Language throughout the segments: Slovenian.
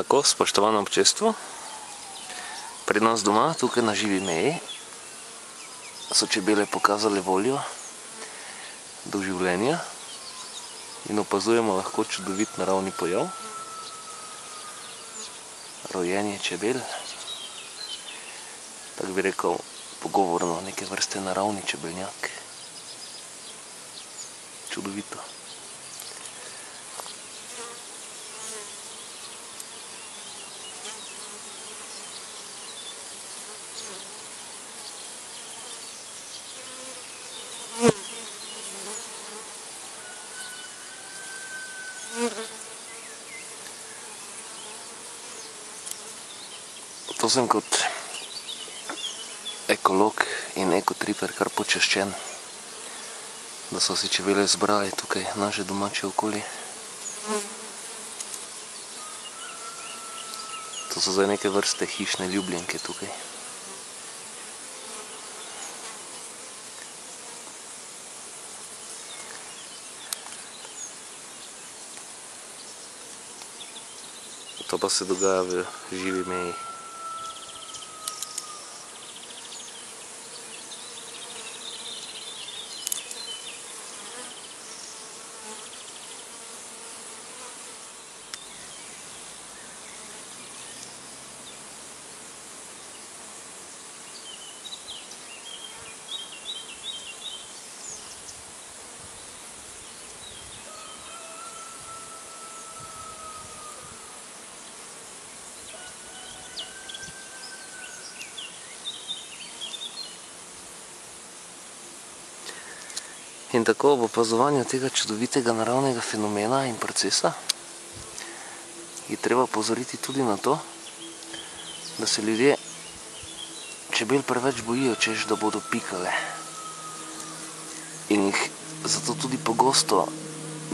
Tako, spoštovano občestvo, pri nas doma, tukaj na živi meji, so čebele pokazale voljo do življenja in opazujemo lahko čudovit naravni pojav, rojenje čebel, tako bi rekel pogovorno, neke vrste naravni čebelnjak. Čudovito. To sem kot ekolog in ekotriper kar počaščen, da so si čebele zbrali tukaj naše domače okolje. To so zdaj neke vrste hišne ljubljenke tukaj. To pa se dogaja v živi meji. In tako v opazovanju tega čudovitega naravnega fenomena in procesa je treba pozoriti tudi na to, da se ljudje čebel preveč bojijo, češ da bodo pikale. In jih zato tudi pogosto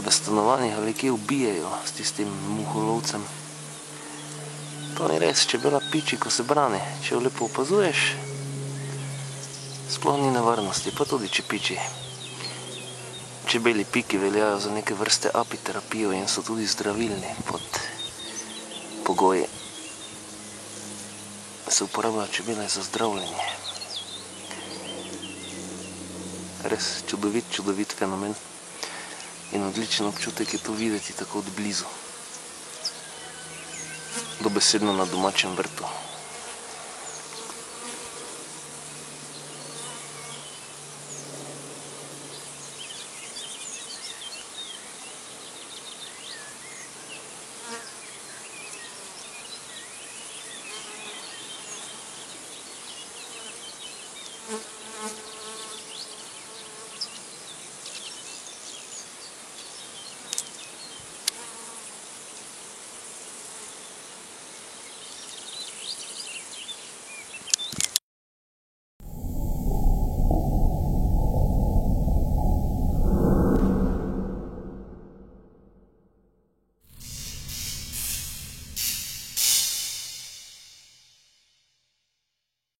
v stanovanjih ali kje ubijajo s tistim muholovcem. To ni res, čebela piči, ko se brani. Če jo lepo opazuješ, sploh ni nevarnosti, pa tudi če piči. Čebeli piki veljajo za neke vrste apiterapijo in so tudi zdravilni pod pogoji. Se uporabljajo čebele za zdravljenje. Res čudovit fenomen in odličen občutek je to videti tako od blizu. Dobesedno na domačem vrtu.